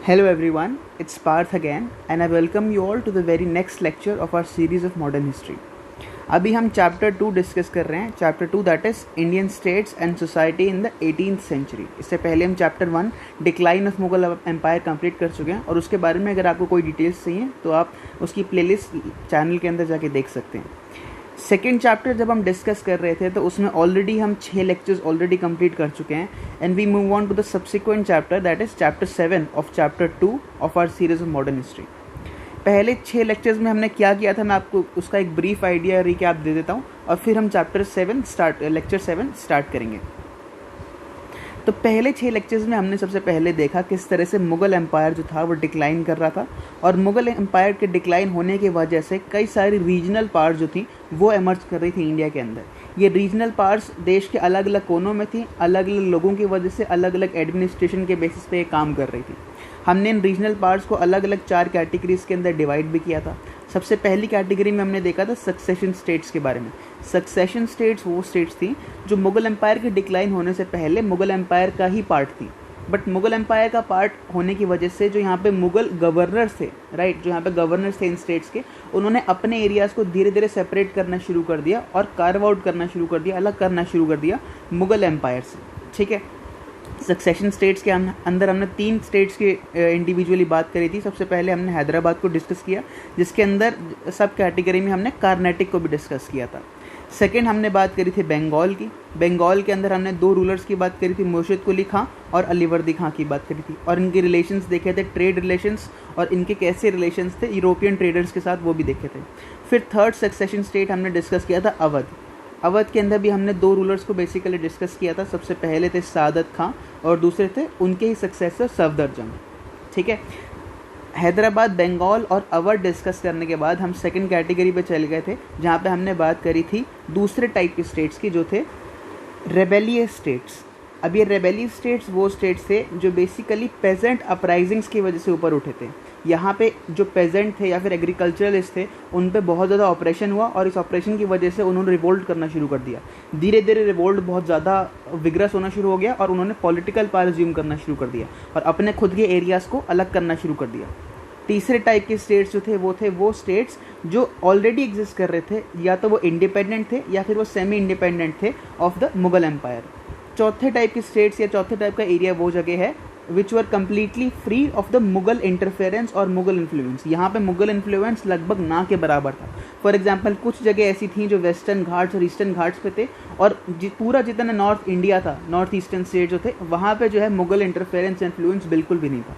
Hello everyone, it's Parth again and I welcome you all to the very next lecture of our series of modern history. अभी हम chapter 2 discuss कर रहे हैं. Chapter 2 that is Indian states and society in the 18th century. इससे पहले हम chapter 1 decline of Mughal empire complete कर चुके हैं और उसके बारे में अगर आपको कोई डिटेल्स चाहिए तो आप उसकी प्लेलिस्ट चैनल के अंदर जाके देख सकते हैं. सेकेंड चैप्टर जब हम डिस्कस कर रहे थे तो उसमें ऑलरेडी हम 6 लेक्चर्स ऑलरेडी कंप्लीट कर चुके हैं and we move on to the subsequent chapter that is chapter 7 of chapter 2 of our series of modern history. पहले 6 लेक्चर्स में हमने क्या किया था मैं आपको उसका एक ब्रीफ आइडिया रिकैप दे देता हूँ और फिर हम लेक्चर 7 स्टार्ट करेंगे. तो पहले 6 लेक्चर्स में हमने सबसे पहले देखा किस तरह से मुग़ल एम्पायर जो था वो डिक्लाइन कर रहा था और मुग़ल एम्पायर के डिक्लाइन होने की वजह से कई सारी रीजनल पावर्स जो थी वो एमर्ज कर रही थी इंडिया के अंदर. ये रीजनल पावर्स देश के अलग अलग कोनों में थी, अलग अलग लोगों की वजह से अलग अलग एडमिनिस्ट्रेशन के बेसिस पे काम कर रही थी. हमने इन रीजनल पार्ट्स को अलग अलग 4 कैटेगरीज के अंदर डिवाइड भी किया था. सबसे पहली कैटेगरी में हमने देखा था सक्सेशन स्टेट्स के बारे में. सक्सेशन स्टेट्स वो स्टेट्स थी जो मुग़ल एम्पायर के डिक्लाइन होने से पहले मुग़ल एम्पायर का ही पार्ट थी, बट मुग़ल एम्पायर का पार्ट होने की वजह से जो यहाँ पे मुग़ल गवर्नर्स थे, राइट, जो यहाँ पे गवर्नर्स थे इन स्टेट्स के, उन्होंने अपने एरियाज़ को धीरे धीरे सेपरेट करना शुरू कर दिया और कार्व आउट करना शुरू कर दिया, अलग करना शुरू कर दिया मुग़ल एम्पायर से. ठीक है, सक्सेशन स्टेट्स के अंदर हमने 3 स्टेट्स की इंडिविजुअली बात करी थी. सबसे पहले हमने हैदराबाद को डिस्कस किया जिसके अंदर सब कैटेगरी में हमने कार्नेटिक को भी डिस्कस किया था. सेकंड हमने बात करी थी बंगाल की. बंगाल के अंदर हमने 2 रूलर्स की बात करी थी, मुर्शिद कुली खां और अलीवर्दी खां की बात करी थी और इनके रिलेशंस देखे थे, ट्रेड रिलेशंस और इनके कैसे रिलेशंस थे यूरोपियन ट्रेडर्स के साथ वो भी देखे थे. फिर थर्ड सक्सेशन स्टेट हमने डिस्कस किया था अवध. अवध के अंदर भी हमने 2 रूलर्स को बेसिकली डिस्कस किया था. सबसे पहले थे सादत खां और दूसरे थे उनके ही सक्सेसर सफदरजंग. ठीक है, हैदराबाद, बंगाल और अवध डिस्कस करने के बाद हम सेकंड कैटेगरी पे चले गए थे जहाँ पे हमने बात करी थी दूसरे टाइप के स्टेट्स की जो थे रेबेलियस स्टेट्स. अब ये रेबेलियस स्टेट्स वो स्टेट्स थे जो बेसिकली पेजेंट अपराइजिंग्स की वजह से ऊपर उठे थे. यहाँ पे जो पेजेंट थे या फिर एग्रीकल्चरलिस्ट थे उन पे बहुत ज़्यादा ऑपरेशन हुआ और इस ऑपरेशन की वजह से उन्होंने रिवोल्ट करना शुरू कर दिया. धीरे धीरे रिवोल्ट बहुत ज़्यादा विग्रस होना शुरू हो गया और उन्होंने पॉलिटिकल पावर अज्यूम करना शुरू कर दिया और अपने खुद के एरियाज़ को अलग करना शुरू कर दिया. तीसरे टाइप के स्टेट्स जो थे वो स्टेट्स जो ऑलरेडी एग्जिस्ट कर रहे थे, या तो वो इंडिपेंडेंट थे या फिर वो सेमी इंडिपेंडेंट थे ऑफ द मुग़ल एम्पायर. चौथे टाइप के स्टेट्स या चौथे टाइप का एरिया वो जगह है which were completely free of the Mughal interference और मुग़ल इन्फ्लुएंस. यहाँ पे मुग़ल इन्फ्लुएंस लगभग ना के बराबर था. फॉर एग्जांपल कुछ जगह ऐसी थी जो वेस्टर्न घाट्स और ईस्टर्न घाट्स पे थे और पूरा जितना नॉर्थ इंडिया था, नॉर्थ ईस्टर्न स्टेट जो थे वहाँ पे जो है मुग़ल इंटरफेरेंस इन्फ्लुएंस बिल्कुल भी नहीं था.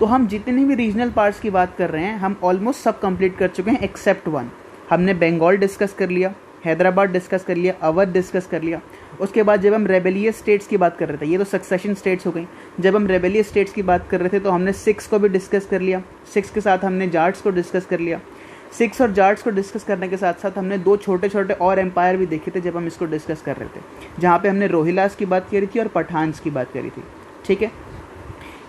तो हम जितने भी रीजनल पार्ट्स की बात कर रहे हैं हम ऑलमोस्ट सब कंप्लीट कर चुके हैं एक्सेप्ट 1. हमने बंगाल डिस्कस कर लिया, हैदराबाद डिस्कस कर लिया, अवध डिस्कस कर लिया. उसके बाद जब हम रेबेलियस स्टेट्स की बात कर रहे थे, ये तो सक्सेशन स्टेट्स हो गई, जब हम रेबेलियस स्टेट्स की बात कर रहे थे तो हमने 6 को भी डिस्कस कर लिया. 6 के साथ हमने जाट्स को डिस्कस कर लिया. 6 और जाट्स को डिस्कस करने के साथ साथ हमने 2 छोटे छोटे और एम्पायर भी देखे थे जब हम इसको डिस्कस कर रहे थे, जहाँ पे हमने रोहिलास की बात करी थी और पठान्स की बात करी थी. ठीक है,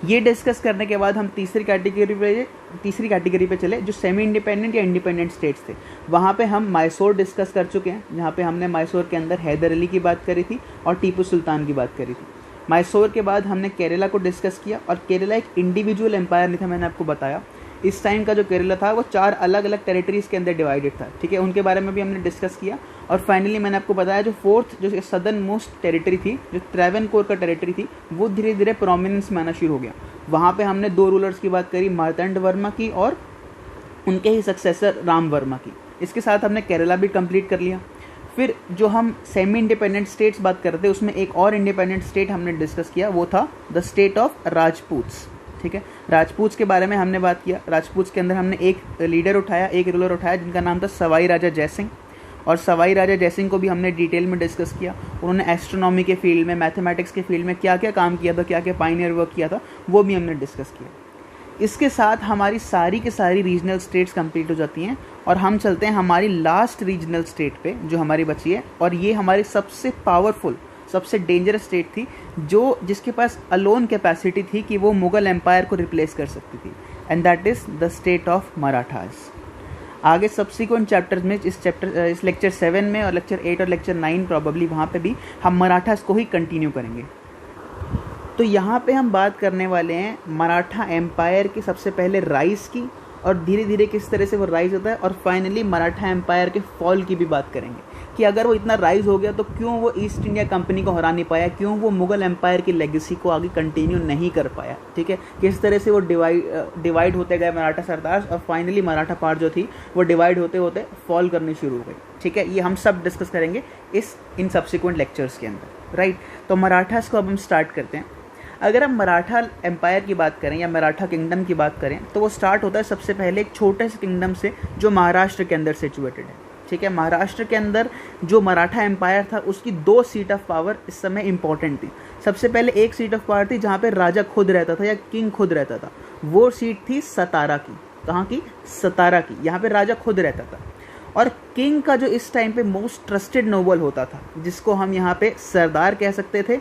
ये डिस्कस करने के बाद हम तीसरी कैटेगरी पे चले जो सेमी इंडिपेंडेंट या इंडिपेंडेंट स्टेट्स थे. वहाँ पे हम मैसूर डिस्कस कर चुके हैं जहाँ पे हमने मैसूर के अंदर हैदर अली की बात करी थी और टीपू सुल्तान की बात करी थी. मैसूर के बाद हमने केरला को डिस्कस किया और केरला एक इंडिविजुअल एम्पायर नहीं था, मैंने आपको बताया. इस टाइम का जो केरला था वो 4 अलग अलग टेरिटरीज़ के अंदर डिवाइडेड था. ठीक है, उनके बारे में भी हमने डिस्कस किया और फाइनली मैंने आपको बताया जो 4th जो सदर्न मोस्ट टेरिटरी थी, जो ट्रैवनकोर का टेरिटरी थी, वो धीरे धीरे प्रोमिनेंस में आना शुरू हो गया. वहाँ पे हमने 2 रूलर्स की बात करी, मार्तंड वर्मा की और उनके ही सक्सेसर राम वर्मा की. इसके साथ हमने केरला भी कंप्लीट कर लिया. फिर जो हम सेमी इंडिपेंडेंट स्टेट्स बात कर रहे थे उसमें एक और इंडिपेंडेंट स्टेट हमने डिस्कस किया, वो था द स्टेट ऑफ राजपूत्स. ठीक है, राजपूत्स के बारे में हमने बात किया. राजपूत्स के अंदर हमने एक लीडर उठाया, एक रूलर उठाया जिनका नाम था सवाई राजा जयसिंह. और सवाई राजा जयसिंह को भी हमने डिटेल में डिस्कस किया. उन्होंने एस्ट्रोनॉमी के फील्ड में, मैथमेटिक्स के फील्ड में क्या क्या काम किया था, क्या क्या पायनियर वर्क किया था, वो भी हमने डिस्कस किया. इसके साथ हमारी सारी की सारी रीजनल स्टेट्स कंप्लीट हो जाती हैं और हम चलते हैं हमारी लास्ट रीजनल स्टेट पे जो हमारी बची है और ये हमारी सबसे पावरफुल, सबसे डेंजरस स्टेट थी जो जिसके पास अलोन कैपेसिटी थी कि वो मुग़ल एम्पायर को रिप्लेस कर सकती थी, and that is the state of Marathas. आगे सब्सिक्वेंट चैप्टर्स में इस लेक्चर 7 में और लेक्चर 8 और लेक्चर 9 प्रॉबली वहाँ पे भी हम मराठास को ही कंटिन्यू करेंगे. तो यहाँ पे हम बात करने वाले हैं मराठा एम्पायर की सबसे पहले राइज की, और धीरे धीरे किस तरह से वो राइज होता है, और फाइनली मराठा एम्पायर के फॉल की भी बात करेंगे कि अगर वो इतना राइज हो गया तो क्यों वो ईस्ट इंडिया कंपनी को हरा नहीं पाया, क्यों वो मुगल एम्पायर की लेगेसी को आगे कंटिन्यू नहीं कर पाया, ठीक है, किस तरह से वो डिवाइड होते गए मराठा सरदार, और फाइनली मराठा पार्ट जो थी वो डिवाइड होते होते फॉल करनी शुरू हो गई, ठीक है। ये हम सब डिस्कस करेंगे इन सब्सिक्वेंट लेक्चर्स के अंदर, राइट। तो मराठास को अब हम स्टार्ट करते हैं। अगर हम मराठा एम्पायर की बात करें या मराठा किंगडम की बात करें तो वो स्टार्ट होता है सबसे पहले एक छोटे से किंगडम से जो महाराष्ट्र के अंदर सिचुएटेड है, ठीक है। महाराष्ट्र के अंदर जो मराठा एम्पायर था उसकी 2 सीट ऑफ पावर इस समय इंपॉर्टेंट थी। सबसे पहले एक सीट ऑफ पावर थी जहाँ पे राजा खुद रहता था या किंग खुद रहता था, वो सीट थी सतारा की। कहाँ की? सतारा की। यहाँ पे राजा खुद रहता था। और किंग का जो इस टाइम पे मोस्ट ट्रस्टेड नोबल होता था, जिसको हम यहाँ पे सरदार कह सकते थे,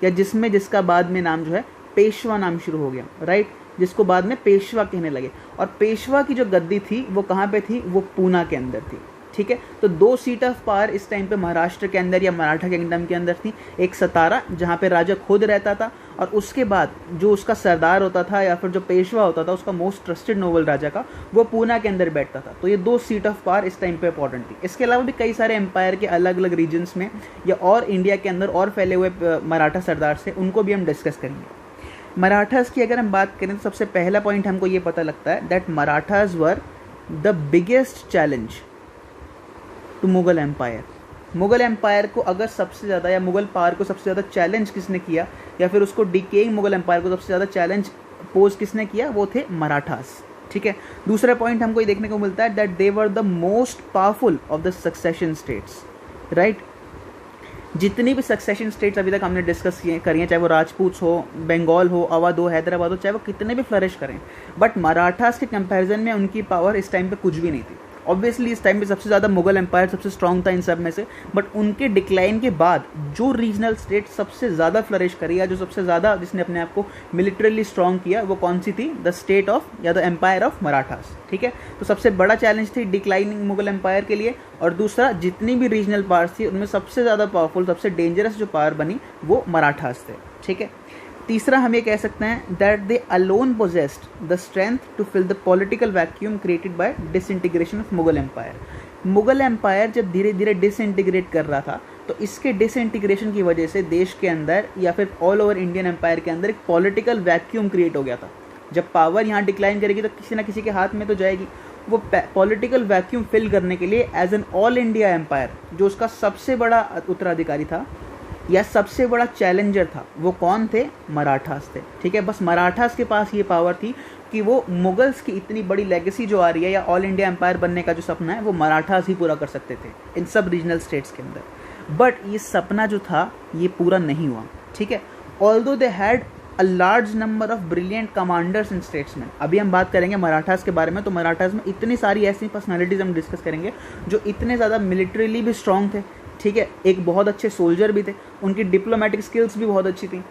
या जिसका बाद में नाम जो है पेशवा नाम शुरू हो गया, राइट, जिसको बाद में पेशवा कहने लगे। और पेशवा की जो गद्दी थी वो कहाँ पे थी? वो पूना के अंदर थी, ठीक है। तो 2 सीट ऑफ पावर इस टाइम पे महाराष्ट्र के अंदर या मराठा किंगडम के अंदर थी। एक सतारा जहाँ पे राजा खुद रहता था, और उसके बाद जो उसका सरदार होता था या फिर जो पेशवा होता था उसका मोस्ट ट्रस्टेड नोबल राजा का, वो पूना के अंदर बैठता था। तो ये 2 सीट ऑफ पावर इस टाइम पे इंपॉर्टेंट थी। इसके अलावा भी कई सारे एम्पायर के अलग अलग रीजन्स में या और इंडिया के अंदर और फैले हुए मराठा सरदार से, उनको भी हम डिस्कस करेंगे। मराठास की अगर हम बात करें तो सबसे पहला पॉइंट हमको ये पता लगता है that Marathas were the biggest challenge to Mughal empire. Mughal empire को अगर सबसे ज़्यादा, या मुगल पावर को सबसे ज़्यादा चैलेंज किसने किया, या फिर उसको डिकेइंग मुगल एम्पायर को सबसे ज़्यादा चैलेंज पोज किसने किया, वो थे मराठास, ठीक है। दूसरा पॉइंट हमको ये देखने को मिलता है that they were the most powerful of the succession states, right. जितनी भी सक्सेशन स्टेट्स अभी तक हमने डिस्कस करी हैं, चाहे वो राजपूत हो, बंगाल हो, अवध हो, हैदराबाद हो, चाहे वो कितने भी फ्लरिश करें, बट मराठास के कंपैरिजन में उनकी पावर इस टाइम पे कुछ भी नहीं थी। ऑब्वियसली इस टाइम पे सबसे ज़्यादा मुगल एम्पायर सबसे स्ट्रॉन्ग था इन सब में से, बट उनके डिक्लाइन के बाद जो रीजनल स्टेट सबसे ज़्यादा फ्लरिश करी, या जो सबसे ज़्यादा जिसने अपने आप को मिलिटरली स्ट्रॉन्ग किया, वो कौन सी थी? द स्टेट ऑफ या द एम्पायर ऑफ मराठास, ठीक है। तो सबसे बड़ा चैलेंज थी डिक्लाइनिंग मुगल एम्पायर के लिए, और दूसरा जितनी भी रीजनल पावर्स थी उनमें सबसे ज़्यादा पावरफुल, सबसे डेंजरस जो पावर बनी वो मराठास थे, ठीक है। तीसरा हम ये कह सकते हैं that they alone possessed the strength to fill the political vacuum created by disintegration of Mughal empire. Mughal empire जब धीरे धीरे डिसइंटीग्रेट कर रहा था, तो इसके डिसइंटीग्रेशन की वजह से देश के अंदर या फिर ऑल ओवर इंडियन एम्पायर के अंदर एक पॉलिटिकल वैक्यूम क्रिएट हो गया था। जब पावर यहाँ डिक्लाइन करेगी तो किसी ना किसी के हाथ में तो जाएगी। वो पॉलिटिकल वैक्यूम फिल करने के लिए as an all India empire, जो उसका सबसे बड़ा उत्तराधिकारी था या सबसे बड़ा चैलेंजर था, वो कौन थे? मराठास थे, ठीक है। बस मराठास के पास ये पावर थी कि वो मुगल्स की इतनी बड़ी लेगेसी जो आ रही है या ऑल इंडिया एम्पायर बनने का जो सपना है, वो मराठास ही पूरा कर सकते थे इन सब रीजनल स्टेट्स के अंदर। बट ये सपना जो था ये पूरा नहीं हुआ, ठीक है। Although they had a large number of brilliant commanders and statesman. अभी हम बात करेंगे मराठास के बारे में, तो मराठास में इतनी सारी ऐसी पर्सनैलिटीज हम डिस्कस करेंगे जो इतने ज़्यादा मिलिट्रीली भी स्ट्रॉन्ग थे, ठीक है, एक बहुत अच्छे सोल्जर भी थे, उनकी डिप्लोमेटिक स्किल्स भी बहुत अच्छी थी,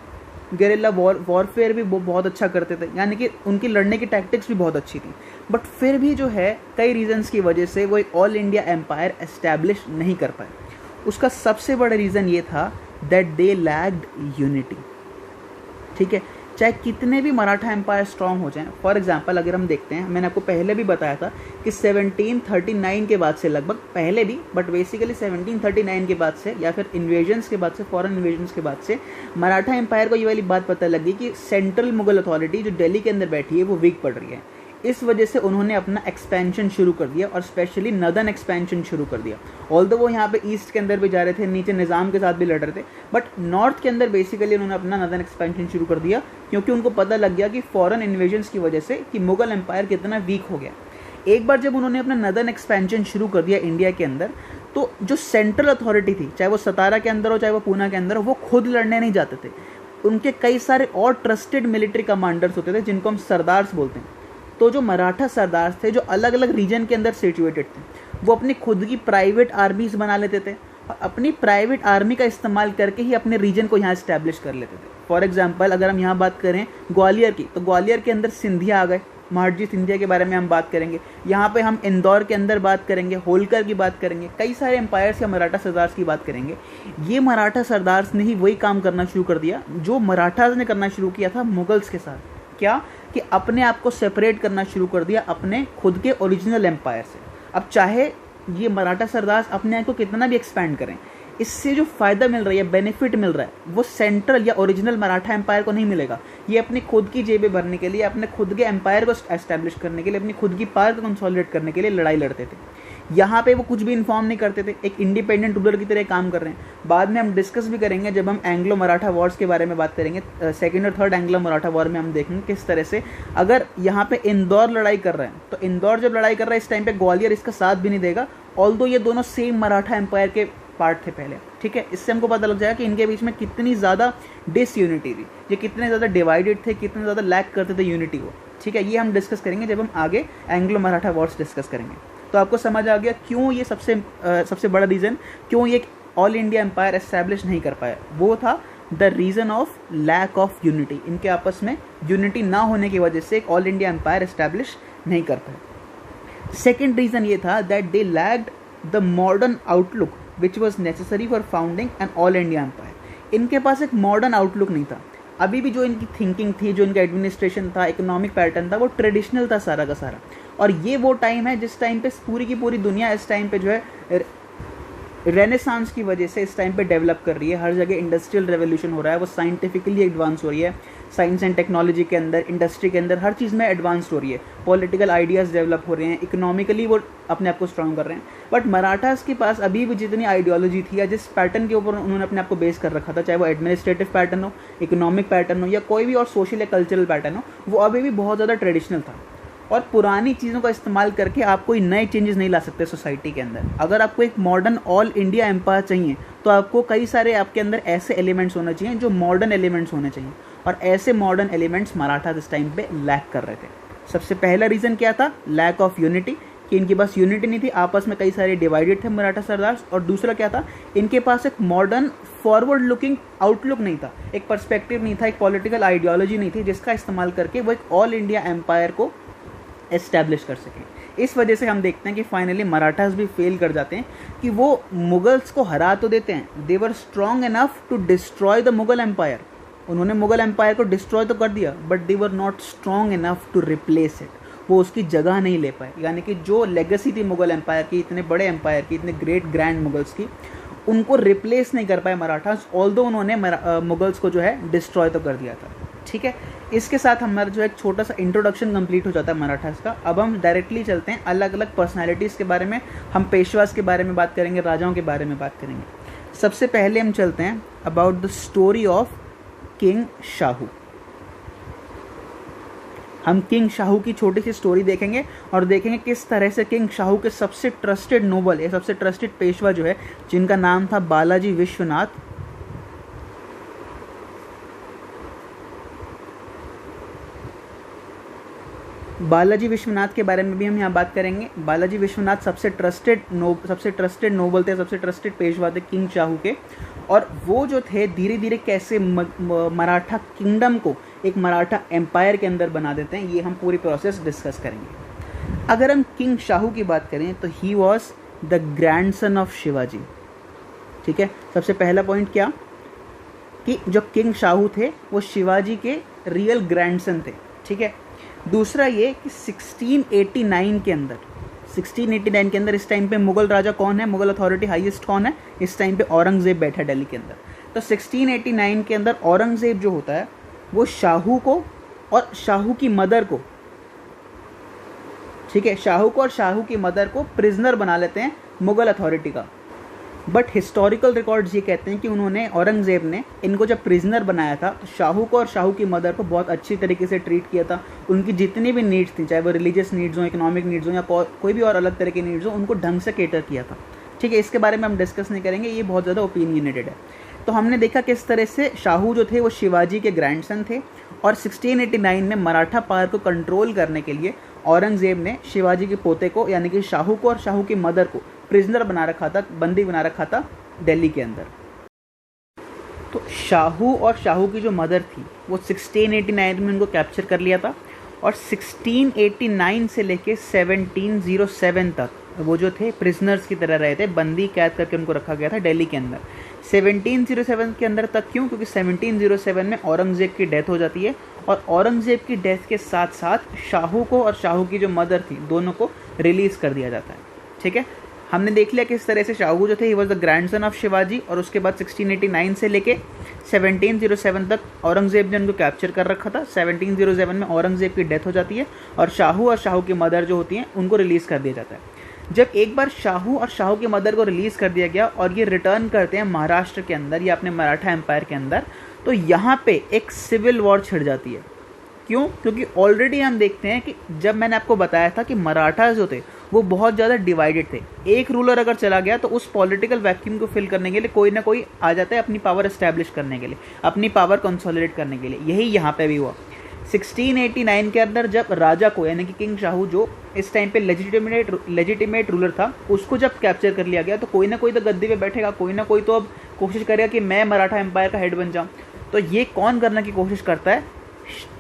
गेरिल्ला वॉरफेयर भी वो बहुत अच्छा करते थे, यानी कि उनकी लड़ने की टैक्टिक्स भी बहुत अच्छी थी। बट फिर भी जो है कई रीजंस की वजह से वो एक ऑल इंडिया एम्पायर एस्टैब्लिश नहीं कर पाए। उसका सबसे बड़ा रीज़न ये था दैट दे लैक्ड यूनिटी, ठीक है। चाहे कितने भी मराठा एम्पायर स्ट्रॉन्ग हो जाएं, फॉर एग्जांपल अगर हम देखते हैं, मैंने आपको पहले भी बताया था कि 1739 के बाद से, लगभग पहले भी बट बेसिकली 1739 के बाद से या फिर इन्वेजन्स के बाद से, फॉरेन इन्वेजन्स के बाद से मराठा एम्पायर को ये वाली बात पता लगी कि सेंट्रल मुगल अथॉरिटी जो दिल्ली के अंदर बैठी है वो वीक पड़ रही है। इस वजह से उन्होंने अपना एक्सपेंशन शुरू कर दिया और स्पेशली नदन एक्सपेंशन शुरू कर दिया। ऑल्दो वो यहाँ पे ईस्ट के अंदर भी जा रहे थे, नीचे निज़ाम के साथ भी लड़ रहे थे, बट नॉर्थ के अंदर बेसिकली उन्होंने अपना नदन एक्सपेंशन शुरू कर दिया, क्योंकि उनको पता लग गया कि फॉरेन इन्वेजन्स की वजह से कि मुगल एम्पायर कितना वीक हो गया। एक बार जब उन्होंने अपना नदन एक्सपेंशन शुरू कर दिया इंडिया के अंदर, तो जो सेंट्रल अथॉरिटी थी, चाहे वो सतारा के अंदर हो चाहे वो पूना के अंदर हो, वो खुद लड़ने नहीं जाते थे। उनके कई सारे और ट्रस्टेड मिलिट्री कमांडर्स होते थे जिनको हम सरदार्स बोलते हैं। तो जो मराठा सरदार थे जो अलग अलग रीजन के अंदर सिचुएटेड थे, वो अपनी खुद की प्राइवेट आर्मीज बना लेते थे और अपनी प्राइवेट आर्मी का इस्तेमाल करके ही अपने रीजन को यहाँ इस्टेब्लिश कर लेते थे। फॉर एग्जांपल अगर हम यहाँ बात करें ग्वालियर की, तो ग्वालियर के अंदर सिंधिया आ गए, महादजी सिंधिया के बारे में हम बात करेंगे। यहाँ पे हम इंदौर के अंदर बात करेंगे, होलकर की बात करेंगे, कई सारे एम्पायर्स या मराठा सरदार्स की बात करेंगे। ये मराठा सरदार्स ने ही वही काम करना शुरू कर दिया जो मराठास ने करना शुरू किया था मुगल्स के साथ। क्या कि अपने आप को सेपरेट करना शुरू कर दिया अपने खुद के ओरिजिनल एम्पायर से। अब चाहे ये मराठा सरदार्स अपने आप को कितना भी एक्सपैंड करें, इससे जो फ़ायदा मिल रहा है, बेनिफिट मिल रहा है, वो सेंट्रल या ओरिजिनल मराठा एम्पायर को नहीं मिलेगा। ये अपनी खुद की जेबें भरने के लिए, अपने खुद के एम्पायर को एस्टैब्लिश करने के लिए, अपनी खुद की पावर को कंसोलिडेट करने के लिए लड़ाई लड़ते थे। यहाँ पे वो कुछ भी इन्फॉर्म नहीं करते थे, एक इंडिपेंडेंट रूलर की तरह काम कर रहे हैं। बाद में हम डिस्कस भी करेंगे जब हम एंग्लो मराठा वॉर्स के बारे में बात करेंगे। सेकेंड और थर्ड एंग्लो मराठा वॉर में हम देखेंगे किस तरह से अगर यहाँ पे इंदौर लड़ाई कर रहे हैं तो इंदौर जब लड़ाई कर रहा है इस टाइम पे ग्वालियर इसका साथ भी नहीं देगा, ऑल्दो ये दोनों सेम मराठा एम्पायर के पार्ट थे पहले। ठीक है, इससे हमको पता लग जाएगा कि इनके बीच में कितनी ज़्यादा डिसयूनिटी थी, ये कितने ज़्यादा डिवाइडेड थे, कितने ज़्यादा लैक करते थे यूनिटी को। ठीक है, ये हम डिस्कस करेंगे जब हम आगे एंग्लो मराठा वॉर्स डिस्कस करेंगे। तो आपको समझ आ गया क्यों ये सबसे बड़ा रीज़न क्यों ये ऑल इंडिया एम्पायर एस्टैब्लिश नहीं कर पाया, वो था the reason of lack of unity. इनके आपस में यूनिटी ना होने की वजह से एक ऑल इंडिया एम्पायर एस्टैब्लिश नहीं कर पाए। सेकेंड रीज़न ये था that they lacked the modern outlook which was necessary for founding an all India empire. इनके पास एक मॉडर्न आउटलुक नहीं था। अभी भी जो इनकी थिंकिंग थी, जो इनका एडमिनिस्ट्रेशन था, इकोनॉमिक पैटर्न था, वो ट्रेडिशनल था सारा का सारा। और ये वो टाइम है जिस टाइम पे पूरी की पूरी दुनिया इस टाइम पे जो है रेनेसांस की वजह से इस टाइम पे डेवलप कर रही है। हर जगह इंडस्ट्रियल रेवोल्यूशन हो रहा है, वो साइंटिफिकली एडवांस हो रही है, साइंस एंड टेक्नोलॉजी के अंदर, इंडस्ट्री के अंदर, हर चीज़ में एडवांस्ड हो रही है। पॉलिटिकल आइडियाज़ डेवलप हो रहे हैं, इकोनॉमिकली वो अपने आप को स्ट्रॉन्ग कर रहे हैं। बट मराठास के पास अभी भी जितनी आइडियोलॉजी थी या जिस पैटर्न के ऊपर उन्होंने अपने आप को बेस कर रखा था, चाहे वो एडमिनिस्ट्रेटिव पैटर्न हो, इकोनॉमिक पैटर्न हो या कोई भी और सोशल या कल्चरल पैटर्न हो, वो अभी भी बहुत ज़्यादा ट्रेडिशनल था। और पुरानी चीज़ों का इस्तेमाल करके आप कोई नए चेंजेस नहीं ला सकते सोसाइटी के अंदर। अगर आपको एक मॉडर्न ऑल इंडिया एम्पायर चाहिए तो आपको कई सारे आपके अंदर ऐसे एलिमेंट्स होने चाहिए जो मॉडर्न एलिमेंट्स होने चाहिए, और ऐसे मॉडर्न एलिमेंट्स मराठा इस टाइम पे लैक कर रहे थे। सबसे पहला रीज़न क्या था? लैक ऑफ यूनिटी, कि इनके पास यूनिटी नहीं थी, आपस में कई सारे डिवाइडेड थे मराठा सरदार्स। और दूसरा क्या था? इनके पास एक मॉडर्न फॉरवर्ड लुकिंग आउटलुक नहीं था, एक पर्सपेक्टिव नहीं था, एक पॉलिटिकल आइडियोलॉजी नहीं थी जिसका इस्तेमाल करके वो एक ऑल इंडिया एम्पायर को एस्टैब्लिश कर सकें। इस वजह से हम देखते हैं कि फाइनली मराठास भी फेल कर जाते हैं कि वो मुगल्स को हरा तो देते हैं, they were strong enough to destroy the Mughal empire. उन्होंने मुगल एम्पायर को डिस्ट्रॉय तो कर दिया, but they were not strong enough to replace it. वो उसकी जगह नहीं ले पाए, यानी कि जो लेगेसी थी मुगल एम्पायर की, इतने बड़े एम्पायर की, इतने ग्रेट ग्रैंड मुगल्स की, उनको रिप्लेस नहीं कर पाए मराठास, ऑल्दो उन्होंने मुगल्स को जो है डिस्ट्रॉय तो कर दिया था। ठीक है, इसके साथ हमारा जो एक छोटा सा इंट्रोडक्शन कंप्लीट हो जाता है मराठास का। अब हम डायरेक्टली चलते हैं अलग अलग पर्सनालिटीज़ के बारे में। हम पेशवास के बारे में बात करेंगे, राजाओं के बारे में बात करेंगे। सबसे पहले हम चलते हैं about the story of king Shahu. हम किंग शाहू की छोटी सी स्टोरी देखेंगे और देखेंगे किस तरह से किंग शाहू के सबसे ट्रस्टेड नोबल या सबसे ट्रस्टेड पेशवा जो है, जिनका नाम था बालाजी विश्वनाथ, बालाजी विश्वनाथ के बारे में भी हम यहाँ बात करेंगे। बालाजी विश्वनाथ सबसे ट्रस्टेड नोबल थे, सबसे ट्रस्टेड पेशवा थे किंग शाहू के। और वो जो थे धीरे धीरे कैसे मराठा किंगडम को एक मराठा एम्पायर के अंदर बना देते हैं, ये हम पूरी प्रोसेस डिस्कस करेंगे। अगर हम किंग शाहू की बात करें तो he was the grandson of Shivaji. ठीक है, सबसे पहला पॉइंट क्या कि जो किंग शाहू थे वो शिवाजी के रियल ग्रैंडसन थे। ठीक है, दूसरा ये कि 1689 के अंदर इस टाइम पे मुगल राजा कौन है, मुगल अथॉरिटी हाईएस्ट कौन है, इस टाइम पे औरंगज़ेब बैठा है दिल्ली के अंदर। तो 1689 के अंदर औरंगज़ेब जो होता है वो शाहू को और शाहू की मदर को, ठीक है, शाहू को और शाहू की मदर को प्रिजनर बना लेते हैं मुगल अथॉरिटी का। बट हिस्टोरिकल रिकॉर्ड्स ये कहते हैं कि उन्होंने, औरंगज़ेब ने इनको जब प्रिजनर बनाया था तो शाहू को और शाहू की मदर को बहुत अच्छी तरीके से ट्रीट किया था। उनकी जितनी भी नीड्स थी, चाहे वो रिलीजियस नीड्स हो, इकोनॉमिक नीड्स हो या कोई भी और अलग तरह की नीड्स हो, उनको ढंग से केटर किया था। ठीक है, इसके बारे में हम डिस्कस नहीं करेंगे, ये बहुत ज़्यादा ओपिनियनेटेड है। तो हमने देखा किस तरह से शाहू जो थे वो शिवाजी के ग्रैंडसन थे, और 1689 में मराठा पावर को कंट्रोल करने के लिए औरंगज़ेब ने शिवाजी के पोते को यानी कि शाहू को और शाहू की मदर को प्रिजनर बना रखा था, बंदी बना रखा था दिल्ली के अंदर। तो शाहू और शाहू की जो मदर थी वो 1689 में उनको कैप्चर कर लिया था, और 1689 से लेके 1707 तक वो जो थे प्रिजनर्स की तरह रहे थे, बंदी कैद करके उनको रखा गया था दिल्ली के अंदर। 1707 के अंदर तक क्यों? क्योंकि 1707 में औरंगज़ेब की डेथ हो जाती है और औरंगज़ेब की डेथ के साथ साथ शाहू को और शाहू की जो मदर थी दोनों को रिलीज़ कर दिया जाता है। ठीक है, हमने देख लिया किस तरह से शाहू जो थे he was the grandson of Shivaji, और उसके बाद 1689 से लेके 1707 तक औरंगज़ेब ने उनको कैप्चर कर रखा था। 1707 में औरंगज़ेब की डेथ हो जाती है और शाहू की मदर जो होती हैं उनको रिलीज़ कर दिया जाता है। जब एक बार शाहू और शाहू की मदर को रिलीज़ कर दिया गया और ये रिटर्न करते हैं महाराष्ट्र के अंदर या अपने मराठा एम्पायर के अंदर, तो यहाँ पे एक सिविल वॉर छिड़ जाती है। क्यों? क्योंकि ऑलरेडी हम देखते हैं कि जब मैंने आपको बताया था कि मराठास जो थे वो बहुत ज़्यादा डिवाइडेड थे। एक रूलर अगर चला गया तो उस पॉलिटिकल वैक्यूम को फिल करने के लिए कोई ना कोई आ जाता है अपनी पावर एस्टैब्लिश करने के लिए, अपनी पावर कंसोलिडेट करने के लिए। यही यहाँ पे भी हुआ। 1689 के अंदर जब राजा को, यानी कि किंग शाहू जो इस टाइम पे लेजिटिमेट रूलर था, उसको जब कैप्चर कर लिया गया तो कोई ना कोई तो गद्दी पे बैठेगा, कोई ना कोई तो अब कोशिश करेगा कि मैं मराठा एम्पायर का हेड बन जाऊँ। तो ये कौन करने की कोशिश करता है?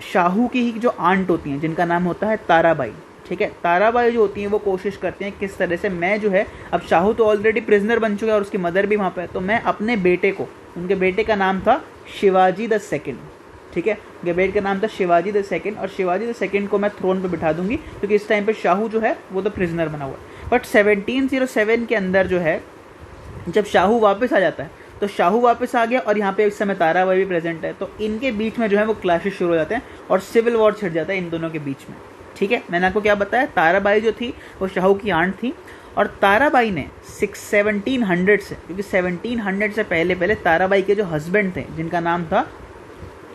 शाहू की ही जो आंट होती हैं जिनका नाम होता है ताराबाई। ठीक है, ताराबाई जो होती हैं वो कोशिश करती हैं किस तरह से मैं जो है, अब शाहू तो ऑलरेडी प्रिजनर बन चुका है और उसकी मदर भी वहाँ पे है, तो मैं अपने बेटे को, उनके बेटे का नाम था शिवाजी द सेकंड। ठीक है, उनके बेटे का नाम था शिवाजी द सेकंड, और शिवाजी द सेकंड को मैं थ्रोन पे बिठा दूंगी क्योंकि इस टाइम पे शाहू जो है वो तो प्रिजनर बना हुआ है। बट 1707 के अंदर जो है जब शाहू वापस आ जाता है तो शाहू वापस आ गया और यहाँ पे इस समय ताराबाई भी प्रेजेंट है, तो इनके बीच में जो है वो क्लैशेस शुरू हो जाते हैं और सिविल वॉर छिड़ जाता है इन दोनों के बीच में। ठीक है, मैंने आपको क्या बताया, ताराबाई जो थी वो शाहू की आंट थी और ताराबाई ने 1700 से, क्योंकि 1700 से पहले ताराबाई के जो हस्बैंड थे जिनका नाम था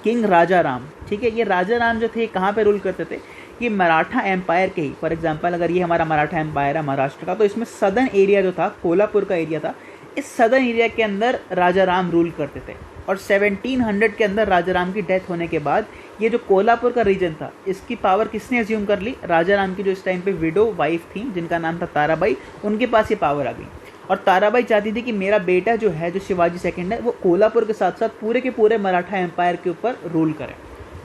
किंग राजा राम। ठीक है, ये राजा राम जो थे कहाँ पे रूल करते थे? ये मराठा एम्पायर के ही, फॉर एग्जांपल अगर ये हमारा मराठा एम्पायर है महाराष्ट्र का, तो इसमें सदर्न एरिया जो था, कोल्हापुर का एरिया था, इस सदर्न एरिया के अंदर राजा राम रूल करते थे। और 1700 के अंदर राजा राम की डेथ होने के बाद ये जो कोल्हापुर का रीजन था इसकी पावर किसने अज्यूम कर ली? राजा राम की जो इस टाइम पे विडो वाइफ थी जिनका नाम था ताराबाई, उनके पास ये पावर आ गई। और ताराबाई चाहती थी कि मेरा बेटा जो है, जो शिवाजी सेकंड है, वो कोल्हापुर के साथ साथ पूरे के पूरे मराठा एम्पायर के ऊपर रूल करे,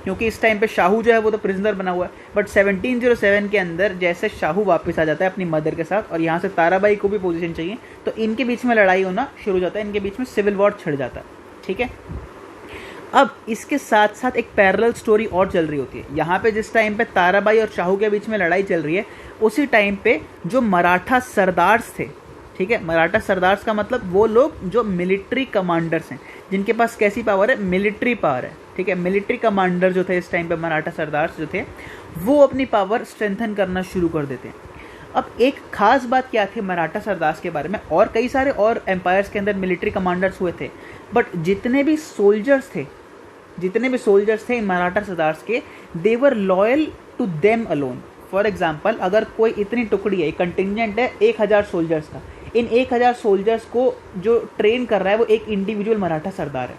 क्योंकि इस टाइम पे शाहू जो है वो तो प्रिजनर बना हुआ है। बट 1707 के अंदर जैसे शाहू वापस आ जाता है अपनी मदर के साथ और यहाँ से ताराबाई को भी पोजीशन चाहिए, तो इनके बीच में लड़ाई होना शुरू हो जाता है, इनके बीच में सिविल वॉर छिड़ जाता है। ठीक है, अब इसके साथ साथ एक पैरेलल स्टोरी और चल रही होती है। यहाँ पे जिस टाइम पे ताराबाई और शाहू के बीच में लड़ाई चल रही है, उसी टाइम पे जो मराठा सरदार्स थे, ठीक है, मराठा सरदार्स का मतलब वो लोग जो मिलिट्री कमांडर्स हैं, जिनके पास कैसी पावर है? मिलिट्री पावर है। ठीक है, मिलिट्री कमांडर जो थे इस टाइम पे मराठा सरदार्स जो थे वो अपनी पावर स्ट्रेंथन करना शुरू कर देते हैं। अब एक खास बात क्या थी मराठा सरदार्स के बारे में, और कई सारे और एम्पायर्स के अंदर मिलिट्री कमांडर्स हुए थे, बट जितने भी सोल्जर्स थे इन मराठा सरदार्स के, they were loyal to them alone. For example, अगर कोई इतनी टुकड़ी है, कंटिंजेंट है 1000 सोल्जर्स का, इन 1000 सोल्जर्स को जो ट्रेन कर रहा है वो एक इंडिविजुअल मराठा सरदार है।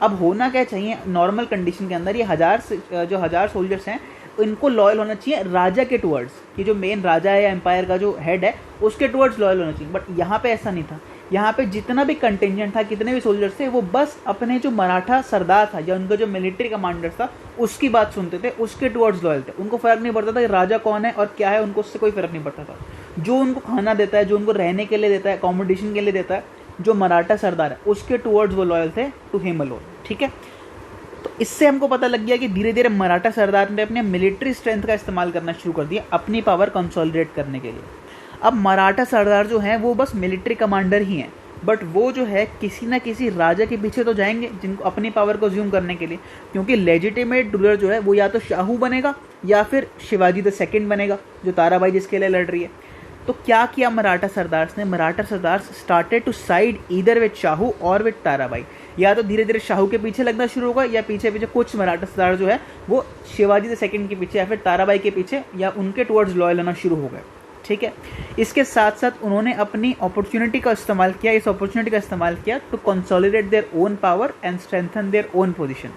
अब होना क्या चाहिए नॉर्मल कंडीशन के अंदर, ये 1000 सोल्जर्स हैं, इनको लॉयल होना चाहिए राजा के टुवर्ड्स, कि जो मेन राजा है या एम्पायर का जो हेड है उसके टुवर्ड्स लॉयल होना चाहिए। बट यहाँ पे ऐसा नहीं था। यहाँ पे जितना भी कंटिंजेंट था, कितने भी सोल्जर्स थे, वो बस अपने जो मराठा सरदार था या उनका जो मिलिट्री कमांडर था उसकी बात सुनते थे, उसके टुवर्ड्स लॉयल थे। उनको फर्क नहीं पड़ता था कि राजा कौन है और क्या है, उनको उससे कोई फर्क नहीं पड़ता था। जो उनको खाना देता है, जो उनको रहने के लिए देता है, अकोमोडेशन के लिए देता है, जो मराठा सरदार है उसके टुवर्ड्स वो लॉयल थे, टू हिम अलोन। ठीक है, तो इससे हमको पता लग गया कि धीरे धीरे मराठा सरदार ने अपने मिलिट्री स्ट्रेंथ का इस्तेमाल करना शुरू कर दिया अपनी पावर कंसोलिडेट करने के लिए। अब मराठा सरदार जो हैं वो बस मिलिट्री कमांडर ही हैं, बट वो जो है किसी ना किसी राजा के पीछे तो जाएंगे जिनको अपनी पावर को ज्यूम करने के लिए, क्योंकि लेजिटिमेट रूलर जो है वो या तो शाहू बनेगा या फिर शिवाजी द सेकंड बनेगा, जो ताराबाई जिसके लिए लड़ रही है। तो क्या किया मराठा सरदार्स ने? Maratha sardars started to side either with Shahu और विद ताराबाई। या तो धीरे धीरे शाहू के पीछे लगना शुरू होगा, या पीछे पीछे कुछ मराठा सरदार जो है वो शिवाजी द सेकंड के पीछे या फिर ताराबाई के पीछे या उनके टुवर्ड्स लॉयल होना शुरू हो गए। ठीक है, इसके साथ साथ उन्होंने अपनी अपॉर्चुनिटी का इस्तेमाल किया, इस अपॉर्चुनिटी का इस्तेमाल किया to consolidate their own power and strengthen their own position.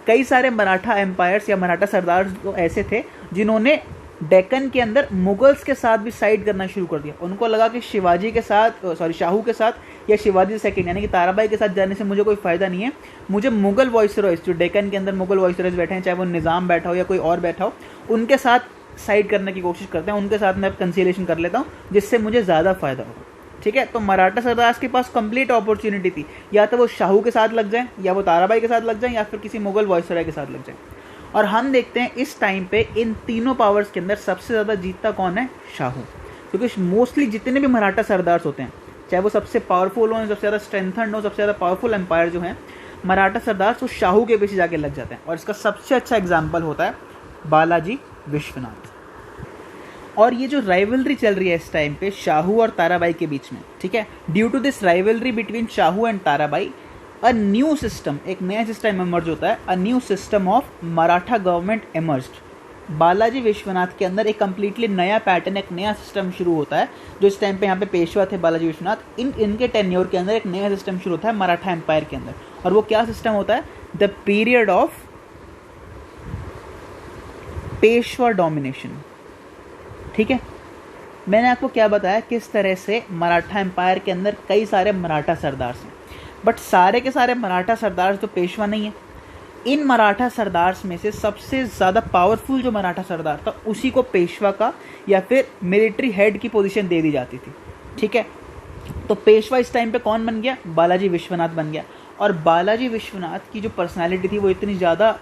कई सारे मराठा एम्पायर्स या मराठा सरदार तो ऐसे थे जिन्होंने डेक्कन के अंदर मुगल्स के साथ भी साइड करना शुरू कर दिया। उनको लगा कि शिवाजी के साथ, शाहू के साथ या शिवाजी सेकंड यानी कि ताराबाई के साथ जाने से मुझे कोई फ़ायदा नहीं है, मुझे मुगल वॉइसरॉयज जो डेक्कन के अंदर मुगल वॉइसरॉयज बैठे हैं, चाहे वो निज़ाम बैठा हो या कोई और बैठा हो, उनके साथ साइड करने की कोशिश करते हैं, उनके साथ मैं कंसीलिएशन कर लेता हूँ जिससे मुझे ज़्यादा फ़ायदा होगा। ठीक है, तो मराठा सरदार के पास कंप्लीट अपॉर्चुनिटी थी, या तो वो शाहू के साथ लग जाएं, या वो ताराबाई के साथ लग जाएं, या फिर किसी मुगल वॉइसरॉय के साथ लग जाएं। और हम देखते हैं इस टाइम पे इन तीनों पावर्स के अंदर सबसे ज़्यादा जीतता कौन है? शाहू। क्योंकि मोस्टली जितने भी मराठा सरदार्स होते हैं, चाहे वो सबसे पावरफुल हो, सबसे ज़्यादा स्ट्रेंथन्ड हो, सबसे ज़्यादा पावरफुल एम्पायर जो है मराठा सरदार, तो शाहू के पीछे जाके लग जाते हैं। और इसका सबसे अच्छा एग्जाम्पल होता है बालाजी विश्वनाथ। और ये जो राइवलरी चल रही है इस टाइम पे शाहू और ताराबाई के बीच में, ठीक है, due to this rivalry between Shahu and Tarabai, a new system, एक नया सिस्टम इमर्ज होता है, a new system of Maratha government emerged. Balaji Vishwanath के अंदर एक कम्प्लीटली नया पैटर्न, एक नया सिस्टम शुरू होता है, जो इस टाइम पे यहाँ पे पेशवा थे बालाजी विश्वनाथ, इनके टेन्योर के अंदर एक नया सिस्टम शुरू होता है मराठा एम्पायर के अंदर। और वो क्या सिस्टम होता है? The period of Peshwa domination. ठीक है, मैंने आपको क्या बताया किस तरह से मराठा एम्पायर के अंदर कई सारे मराठा सरदार हैं, बट सारे के सारे मराठा सरदार तो पेशवा नहीं है। इन मराठा सरदार्स में से सबसे ज़्यादा पावरफुल जो मराठा सरदार था उसी को पेशवा का या फिर मिलिट्री हेड की पोजीशन दे दी जाती थी। ठीक है, तो पेशवा इस टाइम पे कौन बन गया? बालाजी विश्वनाथ बन गया। और बालाजी विश्वनाथ की जो पर्सनालिटी थी वो इतनी ज़्यादा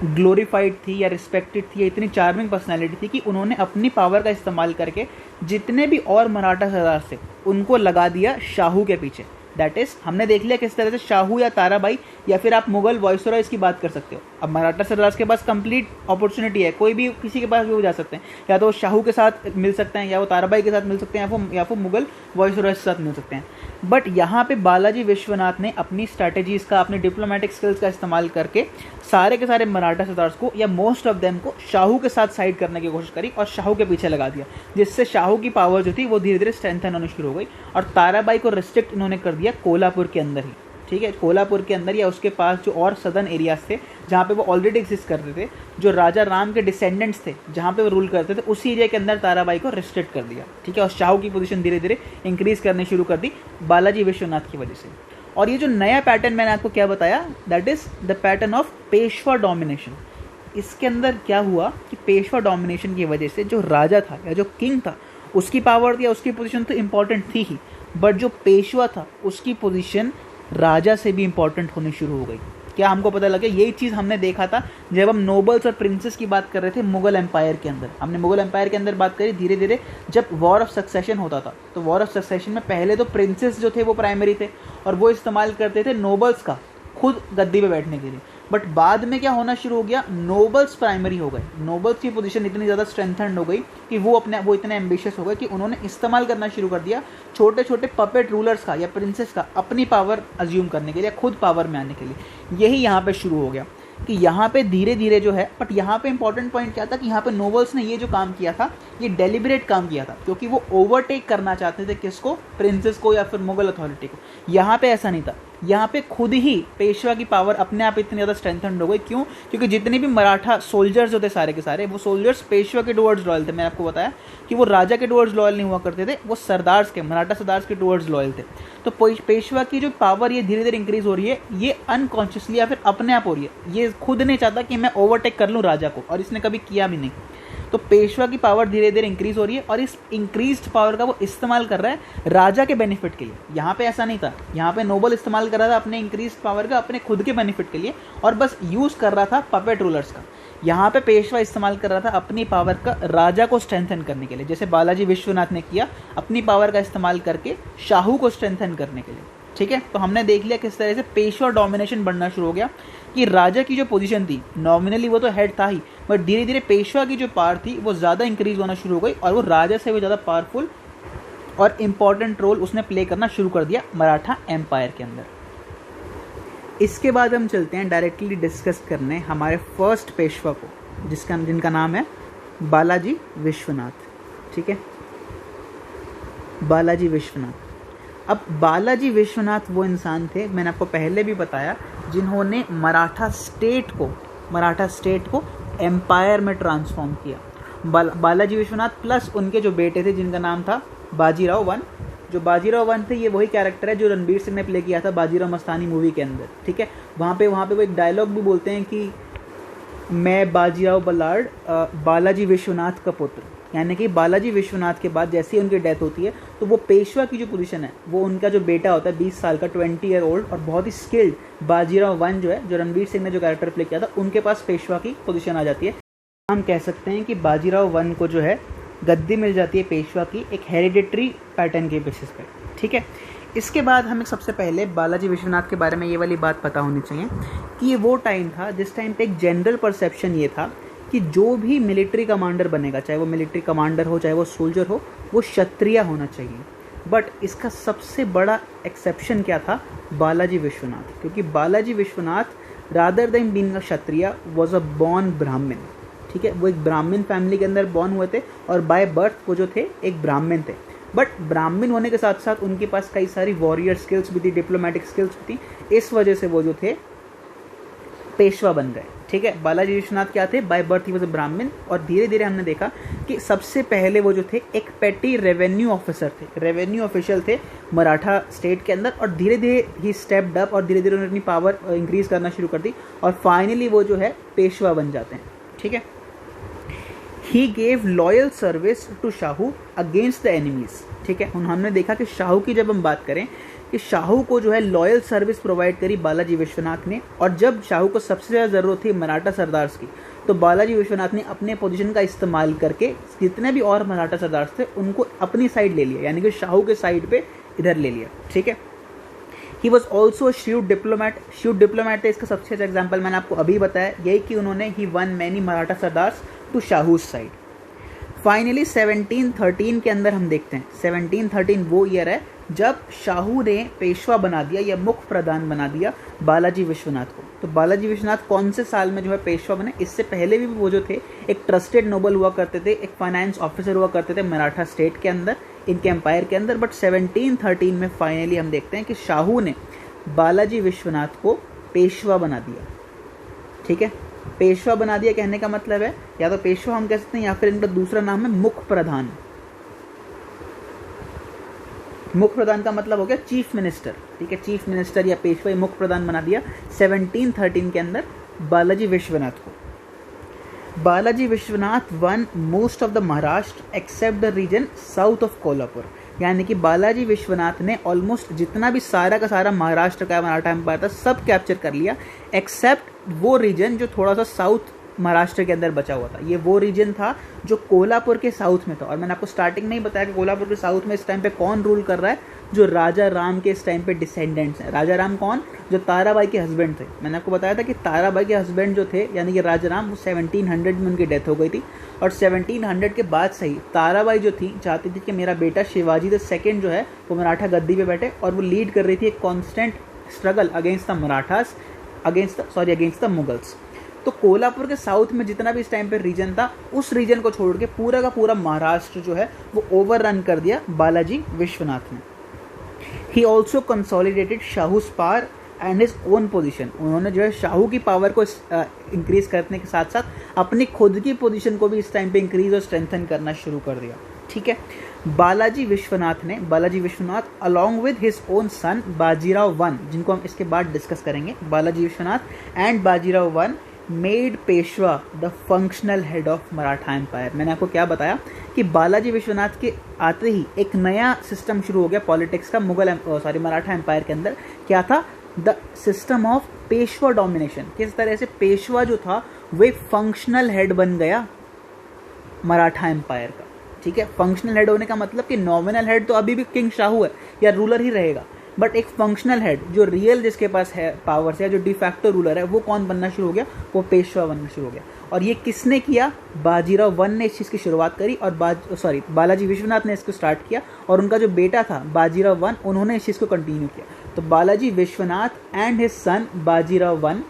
ग्लोरीफाइड थी या रिस्पेक्टेड थी, या इतनी चार्मिंग पर्सनालिटी थी कि उन्होंने अपनी पावर का इस्तेमाल करके जितने भी और मराठा सरदार थे उनको लगा दिया शाहू के पीछे। दैट इज, हमने देख लिया किस तरह से शाहू या ताराबाई या फिर आप मुगल वॉइसरॉयज की बात कर सकते हो। अब मराठा सरदार के पास कंप्लीट अपॉर्चुनिटी है, कोई भी किसी के पास भी वो जा सकते हैं, या तो शाहू के साथ मिल सकते हैं, या वो ताराबाई के साथ मिल सकते हैं, या फिर मुगल वॉइसरॉयज के साथ मिल सकते हैं। बट यहाँ पे बालाजी विश्वनाथ ने अपनी स्ट्रैटेजीज का, अपनी डिप्लोमेटिक स्किल्स का इस्तेमाल करके सारे के सारे मराठा सरदार को या मोस्ट ऑफ देम को शाहू के साथ साइड करने की कोशिश करी और शाहू के पीछे लगा दिया, जिससे शाहू की पावर जो थी वो धीरे धीरे स्ट्रेंथन होनी शुरू हो गई। और ताराबाई को रिस्ट्रिक्ट इन्होंने कर दिया कोल्हापुर के अंदर ही। ठीक है, कोल्हापुर के अंदर या उसके पास जो और सदर्न एरियाज थे जहाँ पे वो ऑलरेडी एग्जिस्ट करते थे, जो राजा राम के डिसेंडेंट्स थे जहाँ पे वो रूल करते थे, उसी एरिया के अंदर ताराबाई को रिस्ट्रिक्ट कर दिया। ठीक है, और शाहू की पोजीशन धीरे धीरे इंक्रीज करनी शुरू कर दी बालाजी विश्वनाथ की वजह से। और ये जो नया पैटर्न मैंने आपको क्या बताया, that is the pattern of Peshwa domination. इसके अंदर क्या हुआ कि पेशवा डोमिनेशन की वजह से जो राजा था या जो किंग था उसकी पावर या उसकी पोजीशन तो इंपॉर्टेंट थी ही, बट जो पेशवा था उसकी पोजीशन राजा से भी इंपॉर्टेंट होनी शुरू हो गई। क्या हमको पता लगे? यही चीज़ हमने देखा था जब हम नोबल्स और प्रिंसेस की बात कर रहे थे मुगल एम्पायर के अंदर। हमने मुगल एम्पायर के अंदर बात करी, धीरे धीरे जब वॉर ऑफ सक्सेशन होता था तो वॉर ऑफ सक्सेशन में पहले तो प्रिंसेस जो थे वो प्राइमरी थे और वो इस्तेमाल करते थे नोबल्स का खुद गद्दी पे बैठने के लिए। बट बाद में क्या होना शुरू हो गया, नोबल्स प्राइमरी हो गए। नोबल्स की पोजीशन इतनी ज़्यादा स्ट्रेंथन्ड हो गई कि वो इतने एम्बिशियस हो गए कि उन्होंने इस्तेमाल करना शुरू कर दिया छोटे छोटे पपेट रूलर्स का या प्रिंसेस का अपनी पावर अज्यूम करने के लिए, खुद पावर में आने के लिए। यही यहाँ पे शुरू हो गया कि यहाँ पे धीरे धीरे जो है, बट यहाँ पे इंपॉर्टेंट पॉइंट क्या था कि यहाँ पे नोबल्स ने ये जो काम किया था ये डेलिबरेट काम किया था, क्योंकि वो ओवरटेक करना चाहते थे किसको? प्रिंसेस को या फिर मुगल अथॉरिटी को। यहाँ पे ऐसा नहीं था, यहाँ पे खुद ही पेशवा की पावर अपने आप इतनी ज़्यादा स्ट्रेंथन्ड हो गई। क्यों? क्योंकि जितने भी मराठा सोल्जर्स जो थे सारे के सारे, वो सोल्जर्स पेशवा के टुवर्ड्स लॉयल थे। मैंने आपको बताया कि वो राजा के टुवर्ड्स लॉयल नहीं हुआ करते थे, वो सरदार्स के, मराठा सरदार्स के टुवर्ड्स लॉयल थे। तो पेशवा की जो पावर ये धीरे धीरे इंक्रीज हो रही है, ये अनकॉन्शियसली या फिर अपने आप हो रही है। ये खुद नहीं चाहता कि मैं ओवरटेक कर लूँ राजा को, और इसने कभी किया भी नहीं। तो पेशवा की पावर धीरे धीरे इंक्रीज हो रही है और इस इंक्रीज्ड पावर का वो इस्तेमाल कर रहा है राजा के बेनिफिट के लिए। यहाँ पे ऐसा नहीं था, यहाँ पे नोबल इस्तेमाल कर रहा था अपने इंक्रीज्ड पावर का अपने खुद के बेनिफिट के लिए और बस यूज़ कर रहा था पपेट रूलर्स का। यहाँ पे पेशवा इस्तेमाल कर रहा था अपनी पावर का राजा को स्ट्रेंथन करने के लिए, जैसे बालाजी विश्वनाथ ने किया अपनी पावर का इस्तेमाल करके शाहू को स्ट्रेंथन करने के लिए। ठीक है, तो हमने देख लिया किस तरह से पेशवा डोमिनेशन बढ़ना शुरू हो गया कि राजा की जो पोजीशन थी, नॉमिनली वो तो हेड था ही, बट धीरे धीरे पेशवा की जो पावर थी वो ज़्यादा इंक्रीज होना शुरू हो गई और वो राजा से भी ज़्यादा पावरफुल और इम्पॉर्टेंट रोल उसने प्ले करना शुरू कर दिया मराठा एम्पायर के अंदर। इसके बाद हम चलते हैं डायरेक्टली डिस्कस करने हमारे फर्स्ट पेशवा को, जिनका नाम है बालाजी विश्वनाथ। ठीक है, बालाजी विश्वनाथ। अब बालाजी विश्वनाथ वो इंसान थे, मैंने आपको पहले भी बताया, जिन्होंने मराठा स्टेट को एम्पायर में ट्रांसफॉर्म किया। बालाजी विश्वनाथ प्लस उनके जो बेटे थे जिनका नाम था बाजीराव वन, जो बाजीराव वन थे ये वही कैरेक्टर है जो रणबीर सिंह ने प्ले किया था बाजीराव मस्तानी मूवी के अंदर, ठीक है। वहाँ पे वो एक डायलॉग भी बोलते हैं कि मैं बाजीराव बलार्ड बालाजी विश्वनाथ का पुत्र, यानी कि बालाजी विश्वनाथ के बाद जैसे ही उनकी डेथ होती है तो वो पेशवा की जो पोजीशन है वो उनका जो बेटा होता है 20 साल का 20 ईयर ओल्ड और बहुत ही स्किल्ड बाजीराव वन जो है, जो रणबीर सिंह ने जो कैरेक्टर प्ले किया था, उनके पास पेशवा की पोजीशन आ जाती है। हम कह सकते हैं कि बाजीराव वन को जो है गद्दी मिल जाती है पेशवा की एक हेरिडिटरी पैटर्न के बेसिस पे, ठीक है। इसके बाद हमें सबसे पहले बालाजी विश्वनाथ के बारे में ये वाली बात पता होनी चाहिए कि ये वो टाइम था जिस टाइम पे एक जनरल परसेप्शन ये था कि जो भी मिलिट्री कमांडर बनेगा, चाहे वो मिलिट्री कमांडर हो चाहे वो सोल्जर हो, वो क्षत्रिय होना चाहिए। बट इसका सबसे बड़ा एक्सेप्शन क्या था? बालाजी विश्वनाथ, क्योंकि Balaji Vishwanath rather than being a Kshatriya was a born ब्राह्मण, ठीक है। वो एक ब्राह्मण फैमिली के अंदर बॉर्न हुए थे और बाय बर्थ वो जो थे एक ब्राह्मण थे। बट ब्राह्मण होने के साथ साथ उनके पास कई सारी वॉरियर स्किल्स भी थी, डिप्लोमेटिक स्किल्स भी थी, इस वजह से वो जो थे पेशवा बन गए, ठीक है। बालाजी विश्वनाथ क्या थे? By birth he was a ब्राह्मण। और धीरे धीरे हमने देखा कि सबसे पहले वो जो थे एक पेटी रेवेन्यू ऑफिसर थे, रेवेन्यू ऑफिशियल थे मराठा स्टेट के अंदर, और धीरे धीरे ही स्टेप्ड अप और धीरे धीरे उन्होंने अपनी पावर इंक्रीज करना शुरू कर दी और फाइनली वो जो है पेशवा बन जाते हैं, ठीक है। He gave loyal service to Shahu against the enemies, ठीक है। हमने देखा कि शाहू की जब हम बात करें कि शाहू को जो है लॉयल सर्विस प्रोवाइड करी बालाजी विश्वनाथ ने, और जब शाहू को सबसे ज़्यादा ज़रूरत थी मराठा सरदार्स की तो बालाजी विश्वनाथ ने अपने पोजीशन का इस्तेमाल करके जितने भी और मराठा सरदार्स थे उनको अपनी साइड ले लिया, यानी कि शाहू के साइड पे इधर ले लिया, ठीक है। He was also shrewd diplomat. Shrewd diplomat है इसका सबसे अच्छा एग्जाम्पल मैंने आपको अभी बताया, यही कि उन्होंने he won many Maratha sardars to Shahu side. Finally 1713 के अंदर हम देखते हैं 1713 वो ईयर है जब शाहू ने पेशवा बना दिया या मुख्य प्रधान बना दिया बालाजी विश्वनाथ को। तो बालाजी विश्वनाथ कौन से साल में जो है पेशवा बने? इससे पहले भी वो जो थे एक ट्रस्टेड नोबल हुआ करते थे, एक फाइनेंस ऑफिसर हुआ करते थे मराठा स्टेट के अंदर, इनके एम्पायर के अंदर। बट 1713 में फाइनली हम देखते हैं कि शाहू ने बालाजी विश्वनाथ को पेशवा बना दिया, ठीक है। पेशवा बना दिया कहने का मतलब है या तो पेशवा हम कह सकते हैं या फिर इनका दूसरा नाम है मुख्य प्रधान। मुख्य प्रधान का मतलब हो गया चीफ मिनिस्टर, ठीक है। चीफ मिनिस्टर या पेशवा मुख्य प्रधान बना दिया 1713 के अंदर बालाजी विश्वनाथ को। Balaji Vishwanath won most of the Maharashtra except the region south of Kolhapur, यानी कि बालाजी विश्वनाथ ने ऑलमोस्ट जितना भी सारा का सारा महाराष्ट्र का मराठा एम्पायर था सब कैप्चर कर लिया, एक्सेप्ट वो रीजन जो थोड़ा सा साउथ महाराष्ट्र के अंदर बचा हुआ था। ये वो रीजन था जो कोल्हापुर के साउथ में था। और मैंने आपको स्टार्टिंग में ही बताया कि कोल्हापुर के साउथ में इस टाइम पे कौन रूल कर रहा है? जो राजा राम के इस टाइम पे डिसेंडेंट्स हैं। राजा राम कौन? जो ताराबाई के हस्बैंड थे। मैंने आपको बताया था कि ताराबाई के हस्बैंड जो थे यानी कि राजा राम, वो 1700 में उनकी डेथ हो गई थी। और 1700 के बाद से ही ताराबाई जो थी चाहती थी कि मेरा बेटा शिवाजी द सेकेंड जो है वो मराठा गद्दी पे बैठे, और वो लीड कर रही थी एक constant struggle against the Marathas, against the Mughals. तो कोल्हापुर के साउथ में जितना भी इस टाइम पे रीजन था, उस रीजन को छोड़ के पूरा का पूरा महाराष्ट्र जो है वो ओवररन कर दिया बालाजी विश्वनाथ ने। He also consolidated Shahu's power and his own position. उन्होंने जो है शाहू की पावर को इंक्रीज करने के साथ साथ अपनी खुद की पोजीशन को भी इस टाइम पे इंक्रीज और स्ट्रेंथन करना शुरू कर दिया, ठीक है। Balaji Vishwanath along with his own son Bajirao one, जिनको हम इसके बाद डिस्कस करेंगे, Balaji Vishwanath and Bajirao one made Peshwa the functional head of Maratha empire. मैंने आपको क्या बताया कि बालाजी विश्वनाथ के आते ही एक नया सिस्टम शुरू हो गया पॉलिटिक्स का मराठा एम्पायर के अंदर। क्या था? The system of Peshwa domination. किस तरह से पेशवा जो था वो एक फंक्शनल हेड बन गया मराठा एम्पायर का, ठीक है। फंक्शनल हेड होने का मतलब कि नॉमिनल हेड तो अभी भी किंग शाहू है या रूलर ही रहेगा, बट एक फंक्शनल हेड जो रियल जिसके पास है पावर्स है, जो डिफैक्टो रूलर है, वो कौन बनना शुरू हो गया? वो पेशवा बनना शुरू हो गया। और ये किसने किया? बाजीराव वन ने इस चीज़ की शुरुआत करी और बालाजी विश्वनाथ ने इसको स्टार्ट किया, और उनका जो बेटा था बाजीराव वन, उन्होंने इस चीज़ को कंटिन्यू किया। तो Balaji Vishwanath and his son Bajirao one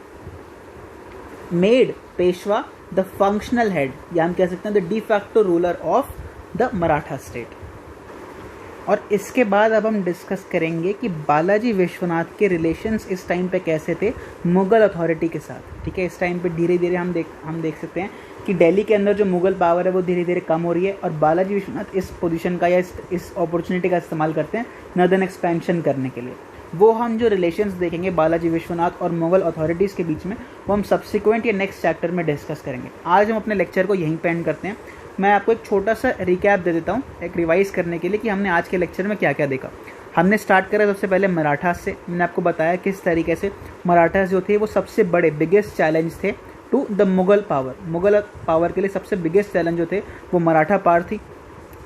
made Peshwa the functional head, या हम कह सकते हैं the de facto ruler of the Maratha state. और इसके बाद अब हम डिस्कस करेंगे कि बालाजी विश्वनाथ के रिलेशंस इस टाइम पे कैसे थे मुग़ल अथॉरिटी के साथ। ठीक है, इस टाइम पे धीरे धीरे हम देख सकते हैं कि दिल्ली के अंदर जो मुग़ल पावर है वो धीरे धीरे कम हो रही है, और बालाजी विश्वनाथ इस पोजीशन का या इस अपॉर्चुनिटी का इस्तेमाल करते हैं नॉर्दर्न एक्सपेंशन करने के लिए। वो हम जो रिलेशंस देखेंगे बालाजी विश्वनाथ और मुग़ल अथॉरिटीज़ के बीच में, वो हम सब्सिक्वेंट या नेक्स्ट चैप्टर में डिस्कस करेंगे। आज हम अपने लेक्चर को यहीं पे एंड करते हैं। मैं आपको एक छोटा सा रिकैप दे देता हूँ, एक रिवाइज करने के लिए कि हमने आज के लेक्चर में क्या क्या देखा। हमने स्टार्ट करा सबसे पहले मराठास से। मैंने आपको बताया किस तरीके से मराठास जो थे वो सबसे बड़े बिगेस्ट चैलेंज थे to the Mughal power. Mughal power के लिए सबसे बिगेस्ट चैलेंज जो थे वो मराठा पावर थी।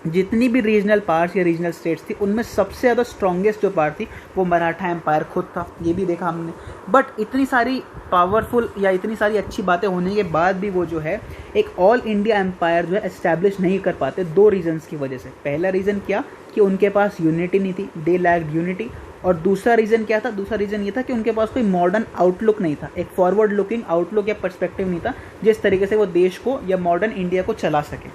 जितनी भी रीजनल पावर्स या रीजनल स्टेट्स थी उनमें सबसे ज़्यादा स्ट्रॉन्गेस्ट जो पावर थी वो मराठा एम्पायर खुद था, ये भी देखा हमने। बट इतनी सारी पावरफुल या इतनी सारी अच्छी बातें होने के बाद भी वो जो है एक ऑल इंडिया एम्पायर जो है एस्टैब्लिश नहीं कर पाते, दो रीजन्स की वजह से। पहला रीज़न क्या कि उनके पास यूनिटी नहीं थी, दे लैक्ड यूनिटी। और दूसरा रीज़न क्या था? दूसरा रीज़न ये था कि उनके पास कोई मॉडर्न आउटलुक नहीं था, एक फॉरवर्ड लुकिंग आउटलुक या पर्सपेक्टिव नहीं था जिस तरीके से वो देश को या मॉडर्न इंडिया को चला सके।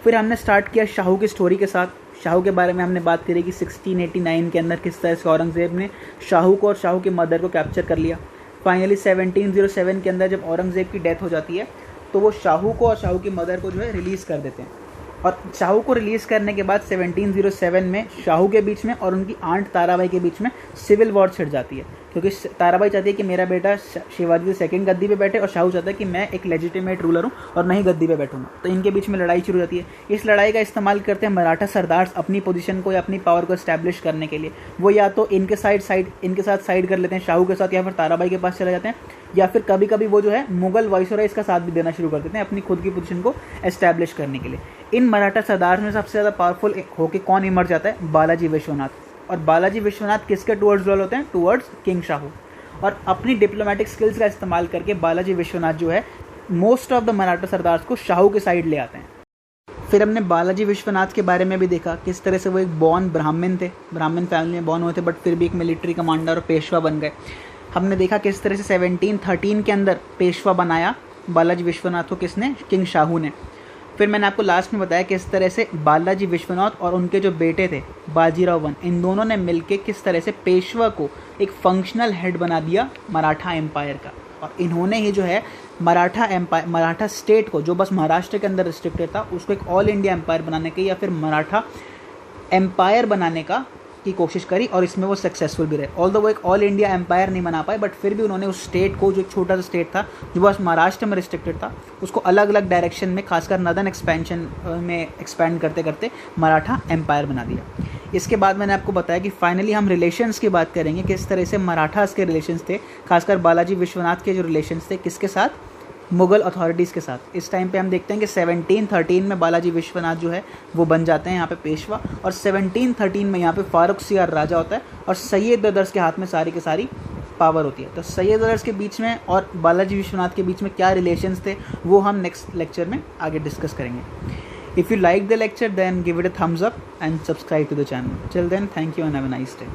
फिर हमने स्टार्ट किया शाहू की स्टोरी के साथ। शाहू के बारे में हमने बात करी कि 1689 के अंदर किस तरह से औरंगज़ेब ने शाहू को और शाहू की मदर को कैप्चर कर लिया। फाइनली 1707 के अंदर जब औरंगज़ेब की डेथ हो जाती है तो वो शाहू को और शाहू की मदर को जो है रिलीज़ कर देते हैं। और शाहू को रिलीज़ करने के बाद 1707 में शाहू के बीच में और उनकी आंट ताराबाई के बीच में सिविल वॉर छिड़ जाती है, क्योंकि ताराबाई चाहती है कि मेरा बेटा शिवाजी सेकंड गद्दी पे बैठे और शाहू चाहता है कि मैं एक लेजिटिमेट रूलर हूँ और मैं ही गद्दी पे बैठूंगा। तो इनके बीच में लड़ाई शुरू हो जाती है। इस लड़ाई का इस्तेमाल करते हैं मराठा सरदार्स अपनी पोजीशन को या अपनी पावर को इस्टेब्लिश करने के लिए। वो या तो इनके साथ साइड कर लेते हैं शाहू के साथ, या फिर ताराबाई के पास चले जाते हैं, या फिर कभी कभी वो जो है मुगल वाइसरॉय इसका साथ भी देना शुरू कर देते हैं अपनी खुद की पोजीशन को एस्टैब्लिश करने के लिए। इन मराठा सरदार में सबसे ज़्यादा पावरफुल होके कौन इमर्ज जाता है? बालाजी विश्वनाथ। और बालाजी विश्वनाथ किसके टुवर्ड्स लॉयल होते हैं? Towards king Shahu. और अपनी डिप्लोमेटिक स्किल्स का इस्तेमाल करके बालाजी विश्वनाथ जो है most of the Maratha sardars को शाहू के साइड ले आते हैं। फिर हमने बालाजी विश्वनाथ के बारे में भी देखा किस तरह से वो एक बॉर्न ब्राह्मण थे, ब्राह्मण फैमिली में बॉर्न हुए थे, बट फिर भी एक मिलिट्री कमांडर और पेशवा बन गए। हमने देखा किस तरह से 1713 के अंदर पेशवा बनाया बालाजी विश्वनाथ को, किसने? किंग शाहू ने। फिर मैंने आपको लास्ट में बताया किस तरह से बालाजी विश्वनाथ और उनके जो बेटे थे बाजीराव वन, इन दोनों ने मिलके किस तरह से पेशवा को एक फंक्शनल हेड बना दिया मराठा एम्पायर का। और इन्होंने ही जो है मराठा स्टेट को, जो बस महाराष्ट्र के अंदर रिस्ट्रिक्टेड था, उसको एक ऑल इंडिया एम्पायर बनाने के या फिर मराठा एम्पायर बनाने की कोशिश करी, और इसमें वो सक्सेसफुल भी रहे। ऑल्दो वो एक ऑल इंडिया एम्पायर नहीं बना पाए, बट फिर भी उन्होंने उस स्टेट को, जो एक छोटा सा स्टेट था जो बस महाराष्ट्र में रिस्ट्रिक्टेड था, उसको अलग अलग डायरेक्शन में, खासकर नदर्न एक्सपेंशन में एक्सपेंड करते करते मराठा एम्पायर बना दिया। इसके बाद मैंने आपको बताया कि फाइनली हम रिलेशंस की बात करेंगे, किस तरह से मराठास के रिलेशंस थे, खासकर बालाजी विश्वनाथ के जो रिलेशंस थे किसके साथ? मुग़ल अथॉरिटीज़ के साथ। इस टाइम पे हम देखते हैं कि 1713 में बालाजी विश्वनाथ जो है वो बन जाते हैं यहाँ पे पेशवा, और 1713 में यहाँ पे फारुख सियार राजा होता है और सैयद ब्रदर्स के हाथ में सारी की सारी पावर होती है। तो सैयद ब्रदर्स के बीच में और बालाजी विश्वनाथ के बीच में क्या रिलेशंस थे वो हम नेक्स्ट लेक्चर में आगे डिस्कस करेंगे। If you like the lecture then give it a thumbs up and subscribe to the channel. Till then, thank you and have a nice day.